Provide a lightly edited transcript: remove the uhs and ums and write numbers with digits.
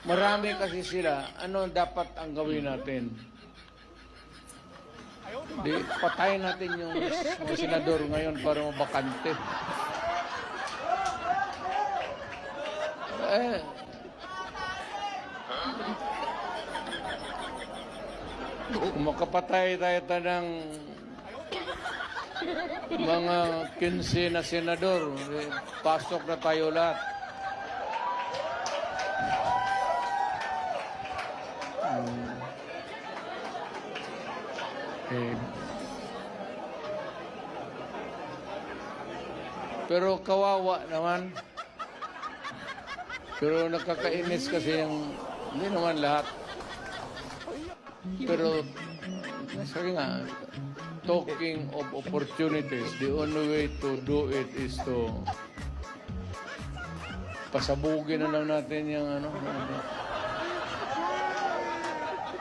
marami kasi sila, ano dapat ang gawin natin? Di, patayin natin yung mga senador ngayon para mabakante. Eh, kung makapatay tayo ng mga 15 na senador, eh, pasok na tayo lahat. Eh, pero kawawa naman. Pero nakakainis kasi yung, hindi naman lahat. Pero, sabi nga, talking of opportunities, the only way to do it is to pasabugin na lang natin yung ano.